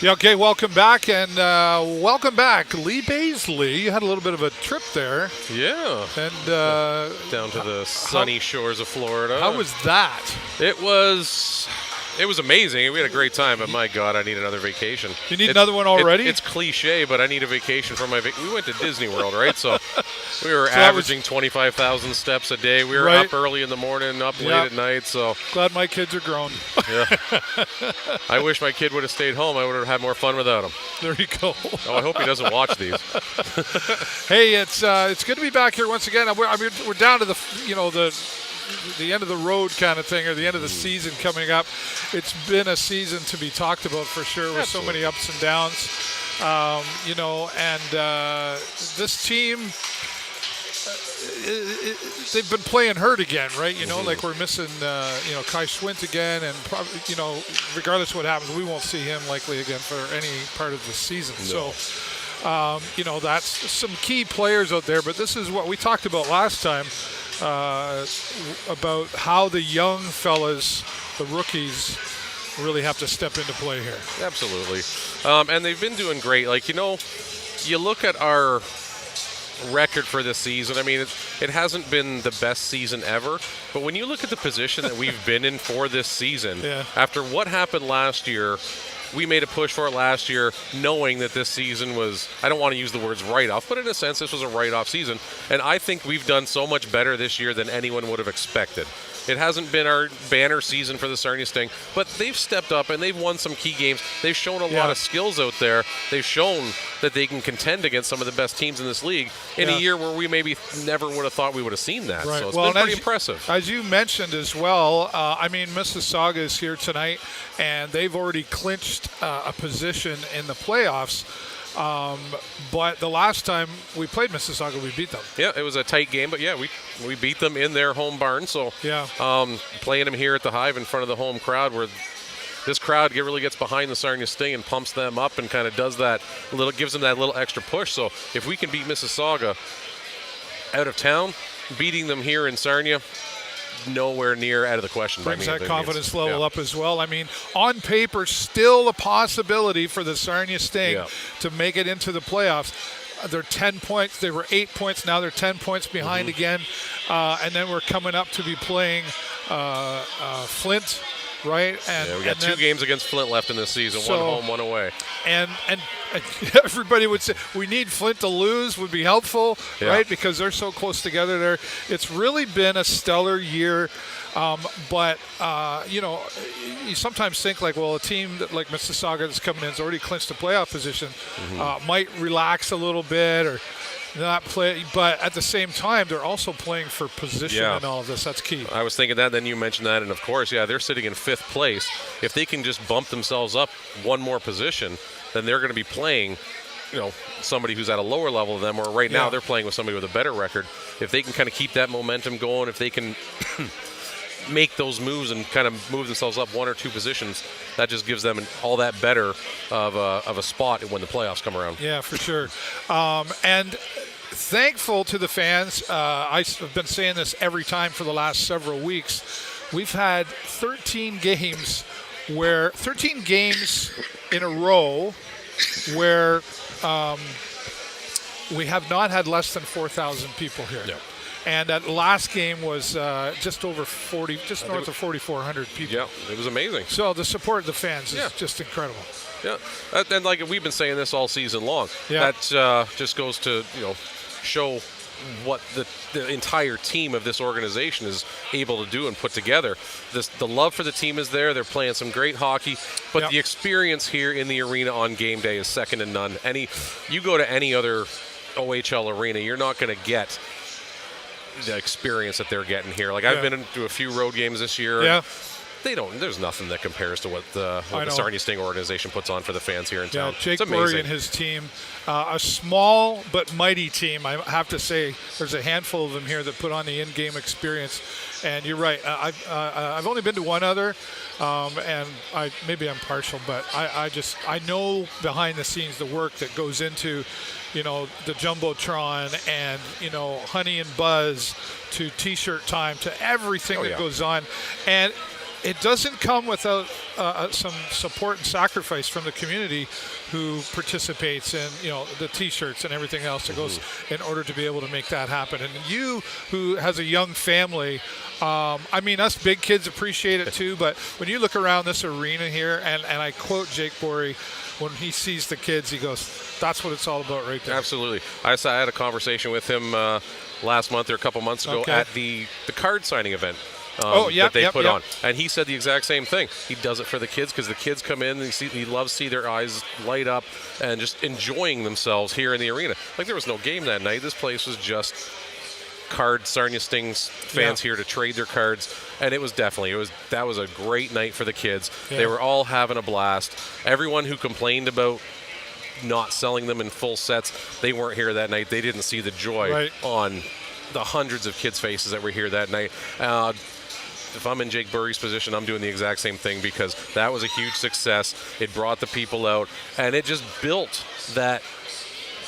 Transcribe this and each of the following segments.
Yeah, okay, welcome back, and welcome back. Lee Bazely, you had a little bit of a trip there. Yeah. And down to the sunny shores of Florida. How was that? It was amazing. We had a great time, but my God, I need another vacation. You need another one already? It's cliche, but I need a vacation from my vacation. We went to Disney World, right? So we were averaging 25,000 steps a day. We were up early in the morning, up late at night. So glad my kids are grown. Yeah. I wish my kid would have stayed home. I would have had more fun without him. There you go. Oh, I hope he doesn't watch these. Hey, it's good to be back here once again. We're down to the end of the road kind of thing, or the end of the season coming up. It's been a season to be talked about for sure, with so many ups and downs. This team, they've been playing hurt again, right? Like we're missing, Kai Schwint again, and probably, regardless of what happens, we won't see him likely again for any part of the season. No. So, that's some key players out there. But this is what we talked about last time. About how the young fellas, the rookies, really have to step into play here. Absolutely. And they've been doing great. You look at our record for this season. I mean, it hasn't been the best season ever. But when you look at the position that we've been in for this season, after what happened last year, we made a push for it last year, knowing that this season was, I don't want to use the words write-off, but in a sense, this was a write-off season. And I think we've done so much better this year than anyone would have expected. It hasn't been our banner season for the Sarnia Sting, but they've stepped up and they've won some key games. They've shown a lot of skills out there. They've shown that they can contend against some of the best teams in this league in a year where we maybe never would have thought we would have seen that. Right. So it's been pretty impressive. As you mentioned as well, Mississauga is here tonight, and they've already clinched a position in the playoffs. But the last time we played Mississauga, we beat them. Yeah, it was a tight game, but we beat them in their home barn. So playing them here at the Hive in front of the home crowd, where this crowd really gets behind the Sarnia Sting and pumps them up and kind of does that gives them that little extra push. So if we can beat Mississauga out of town, beating them here in Sarnia, nowhere near out of the question. Brings that confidence level up as well. I mean, on paper, still a possibility for the Sarnia Sting to make it into the playoffs. They're 10 points. They were 8 points. Now they're 10 points behind again. And then we're coming up to be playing Flint, right? And we got two games against Flint left in this season, one home, one away. And everybody would say we need Flint to lose would be helpful, right? Because they're so close together there. It's really been a stellar year. But you sometimes think a team like Mississauga that's coming in has already clinched a playoff position, might relax a little bit or not play. But at the same time, they're also playing for position in all of this. That's key. I was thinking that, then you mentioned that. And, of course, they're sitting in 5th place. If they can just bump themselves up one more position, then they're going to be playing somebody who's at a lower level than them, or right now they're playing with somebody with a better record. If they can kind of keep that momentum going, if they can make those moves and kind of move themselves up one or two positions, that just gives them all that better of a spot when the playoffs come around. Yeah, for sure. And thankful to the fans. I've been saying this every time for the last several weeks. We've had 13 games in a row where we have not had less than 4,000 people here. Yeah. And that last game was just over 40, just north of 4,400 people. Yeah, it was amazing. So the support of the fans is just incredible. Yeah, and we've been saying this all season long. Yeah. That just goes to show what the entire team of this organization is able to do and put together. The love for the team is there. They're playing some great hockey, but the experience here in the arena on game day is second to none. You go to any other OHL arena, you're not going to get the experience that they're getting here. I've been to a few road games this year. Yeah. There's nothing that compares to what the Sarnia Sting organization puts on for the fans here in town. Yeah, Jake Murray and his team, a small but mighty team. I have to say, there's a handful of them here that put on the in-game experience. And you're right. I've only been to one other, and maybe I'm partial, but I know behind the scenes the work that goes into, the Jumbotron and, Honey and Buzz to T-shirt time to everything that goes on. And it doesn't come without some support and sacrifice from the community who participates in, the T-shirts and everything else that goes in order to be able to make that happen. And you, who has a young family, us big kids appreciate it too, but when you look around this arena here, and I quote Jake Borey, when he sees the kids, he goes, that's what it's all about right there. Absolutely. I had a conversation with him last month or a couple months ago at the card signing event. That they put on. And he said the exact same thing. He does it for the kids because the kids come in and he loves to see their eyes light up and just enjoying themselves here in the arena. Like, there was no game that night. This place was just Sarnia Stings fans here to trade their cards. And it was that was a great night for the kids. Yeah. They were all having a blast. Everyone who complained about not selling them in full sets, they weren't here that night. They didn't see the joy on the hundreds of kids' faces that were here that night. If I'm in Jake Burry's position, I'm doing the exact same thing because that was a huge success. It brought the people out, and it just built that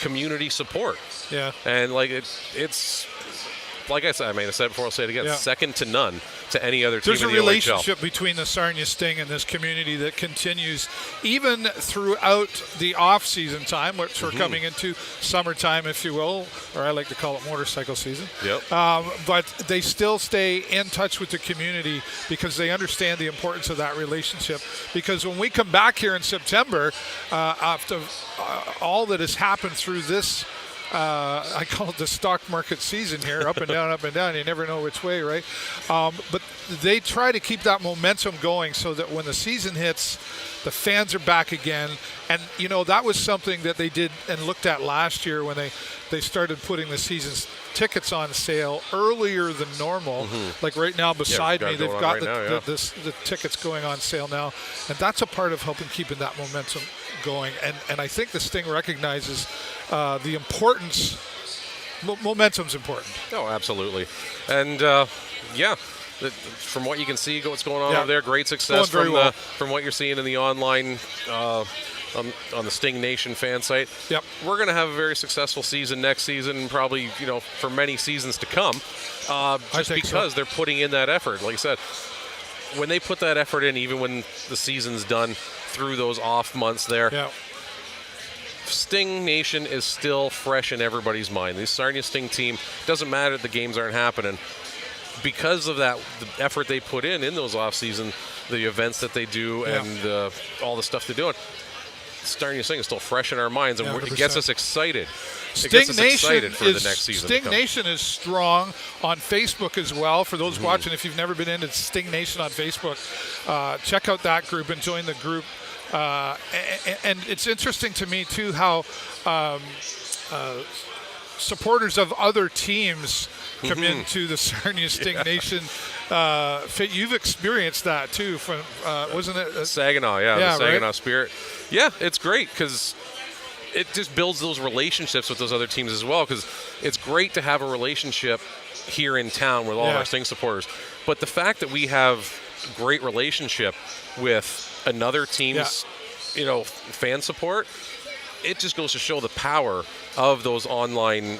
community support. Yeah. And it's like I said it before, I'll say it again, second to none to any other team in the OHL. There's a relationship between the Sarnia Sting and this community that continues even throughout the off-season time, which we're coming into summertime, if you will, or I like to call it motorcycle season. Yep. But they still stay in touch with the community because they understand the importance of that relationship. Because when we come back here in September, after all that has happened through this I call it the stock market season here, up and down. You never know which way, right? But they try to keep that momentum going so that when the season hits, the fans are back again. And, that was something that they did and looked at last year when they started putting the season's tickets on sale earlier than normal. Like right now beside me, they've got the tickets going on sale now. And that's a part of helping keeping that momentum going. And I think the Sting recognizes the importance. Momentum's important. Oh, absolutely. And, from what you can see, what's going on over there, great success from what you're seeing in the online on the Sting Nation fan site. Yep. We're going to have a very successful season next season, probably, for many seasons to come, just because they're putting in that effort. Like I said, when they put that effort in, even when the season's done, through those off months there, Sting Nation is still fresh in everybody's mind. The Sarnia Sting team, doesn't matter if the games aren't happening. Because of that, the effort they put in those off-season, the events that they do, and all the stuff they're doing, Sarnia Sting is still fresh in our minds, and it gets us excited. It gets us excited for the next season. Sting Nation is strong on Facebook as well. For those watching, if you've never been into Sting Nation on Facebook, check out that group and join the group. And it's interesting to me, too, how supporters of other teams come into the Sarnia Sting Nation. You've experienced that too, from wasn't it Saginaw? The Saginaw spirit. Yeah, it's great because it just builds those relationships with those other teams as well. Because it's great to have a relationship here in town with all of our Sting supporters, but the fact that we have great relationship with another team's fan support, it just goes to show the power of those online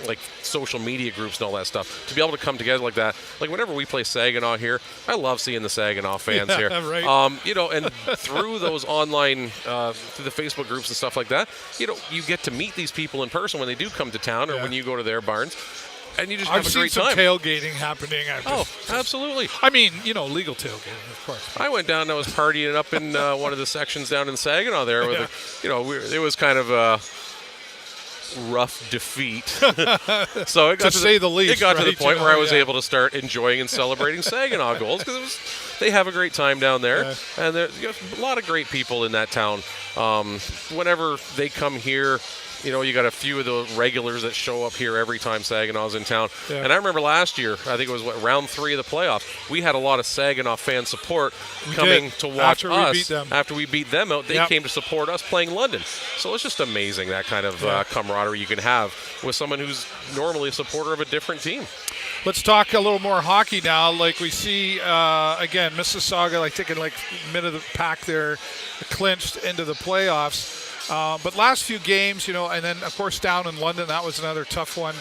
like social media groups and all that stuff, to be able to come together like that. Like whenever we play Saginaw here, I love seeing the Saginaw fans here. Right. And through those online, through the Facebook groups and stuff like that, you get to meet these people in person when they do come to town or when you go to their barns. And you just have a great time. I've seen some tailgating happening. Absolutely. I mean, legal tailgating, of course. I went down and I was partying up in one of the sections down in Saginaw there. It was kind of a rough defeat. So it got to say the least. It got to the point where I was able to start enjoying and celebrating Saginaw goals because they have a great time down there, and there's a lot of great people in that town. Whenever they come here, you got a few of the regulars that show up here every time Saginaw's in town. Yeah. And I remember last year, I think it was round 3 of the playoff, we had a lot of Saginaw fan support coming to watch us. After we beat them out, they came to support us playing London. So it's just amazing that kind of camaraderie you can have with someone who's normally a supporter of a different team. Let's talk a little more hockey now. Like we see, again, Mississauga, taking mid of the pack there, clinched into the playoffs. But last few games, and then, of course, down in London, that was another tough one,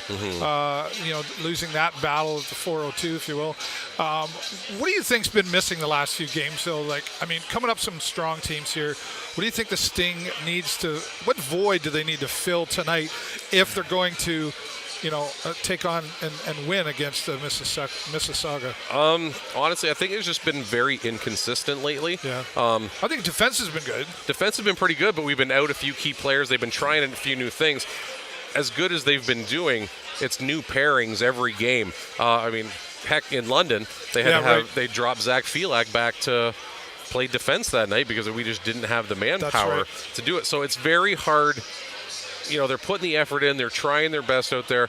losing that battle at the 402, if you will. What do you think's been missing the last few games? So, coming up some strong teams here. What do you think the Sting needs to – what void do they need to fill tonight if they're going to – take on and win against Mississauga? Honestly, I think it's just been very inconsistent lately. Yeah. I think defense has been good. Defense has been pretty good, but we've been out a few key players. They've been trying a few new things. As good as they've been doing, it's new pairings every game. Heck, in London, they dropped Zach Felak back to play defense that night because we just didn't have the manpower to do it. So it's very hard. They're putting the effort in. They're trying their best out there.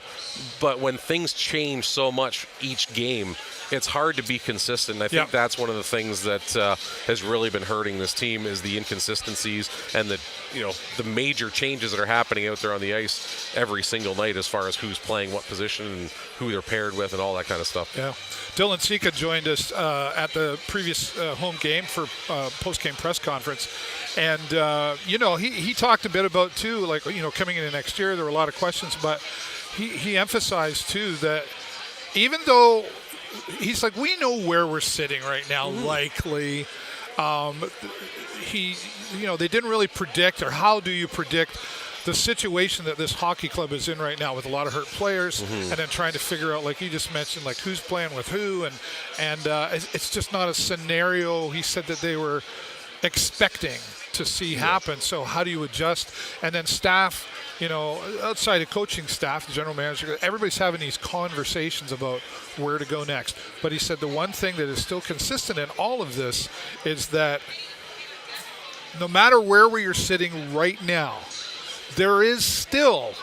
But when things change so much each game, it's hard to be consistent. I think that's one of the things that has really been hurting this team is the inconsistencies and the major changes that are happening out there on the ice every single night as far as who's playing what position and who they're paired with and all that kind of stuff. Yeah. Dylan Sika joined us at the previous home game for post-game press conference. And, he talked a bit about, too, coming into next year, there were a lot of questions, but he emphasized, too, that even though he's like, we know where we're sitting right now, likely. They didn't really predict, or how do you predict the situation that this hockey club is in right now with a lot of hurt players and then trying to figure out, like you just mentioned, like who's playing with who. And it's just not a scenario he said that they were expecting to see happen. So how do you adjust? And then staff, outside of coaching staff, the general manager, everybody's having these conversations about where to go next. But he said the one thing that is still consistent in all of this is that no matter where we are sitting right now, there is still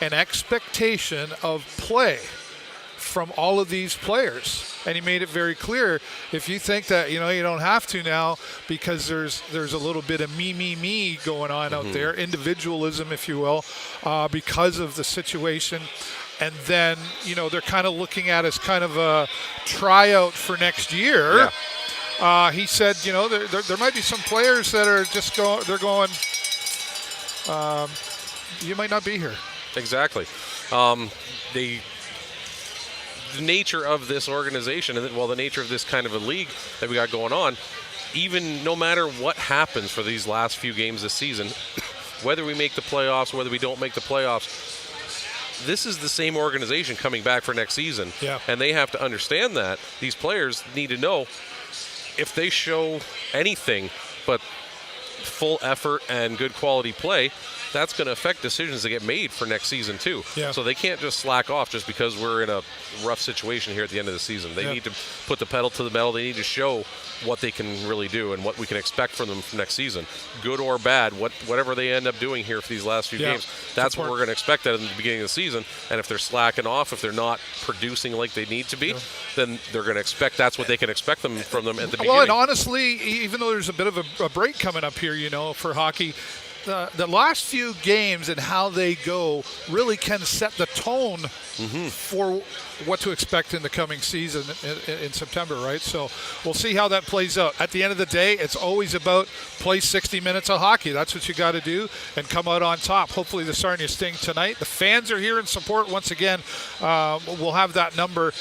an expectation of play from all of these players. And he made it very clear, if you think that, you don't have to now because there's a little bit of me going on out there, individualism, if you will, because of the situation. And then, they're kind of looking at it as kind of a tryout for next year. Yeah. He said, there might be some players that are just going, you might not be here. Exactly. The nature of this organization, and the nature of this kind of a league that we got going on, even no matter what happens for these last few games this season, whether we make the playoffs, whether we don't make the playoffs, this is the same organization coming back for next season. Yeah. And they have to understand that. These players need to know if they show anything but full effort and good quality play, that's going to affect decisions that get made for next season too. Yeah. So they can't just slack off just because we're in a rough situation here at the end of the season. They need to put the pedal to the metal. They need to show what they can really do and what we can expect from them next season, good or bad, whatever they end up doing here for these last few games. That's what we're going to expect at the beginning of the season. And if they're slacking off, if they're not producing like they need to be, then they're going to expect that's what they can expect from them at the beginning. Well, and honestly, even though there's a bit of a break coming up here, for hockey, the last few games and how they go really can set the tone for what to expect in the coming season in September, right? So we'll see how that plays out. At the end of the day, it's always about play 60 minutes of hockey. That's what you got to do and come out on top. Hopefully the Sarnia Sting tonight. The fans are here in support once again. We'll have that number.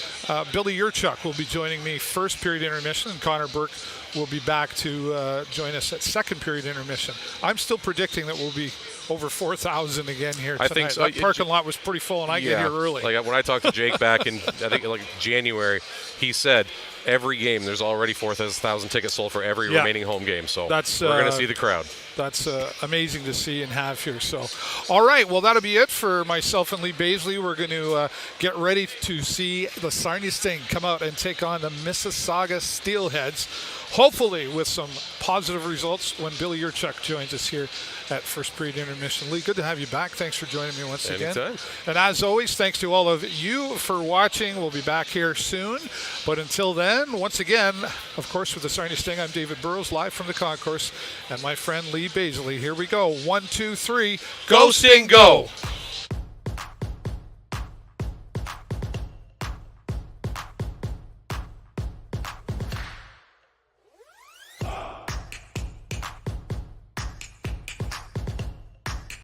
Billy Yurchuk will be joining me first period intermission, and Connor Burke will be back to join us at second period intermission. I'm still predicting that we'll be over 4,000 again here tonight. I think so. That parking lot was pretty full, and I get here early. Like when I talked to Jake back in, I think January, he said every game there's already 4,000 tickets sold for every remaining home game. So we're going to see the crowd. That's amazing to see and have here. So, all right, well, that'll be it for myself and Lee Bazely. We're going to get ready to see the Sarnia Sting come out and take on the Mississauga Steelheads, hopefully with some positive results when Billy Yurchuk joins us here at first period intermission. Lee, good to have you back. Thanks for joining me once again. Anytime. And as always, thanks to all of you for watching. We'll be back here soon. But until then, once again, of course, with the Sarnia Sting, I'm David Burrows, live from the concourse, and my friend Lee Bazely. Here we go. 1, 2, 3. Go Sting, go!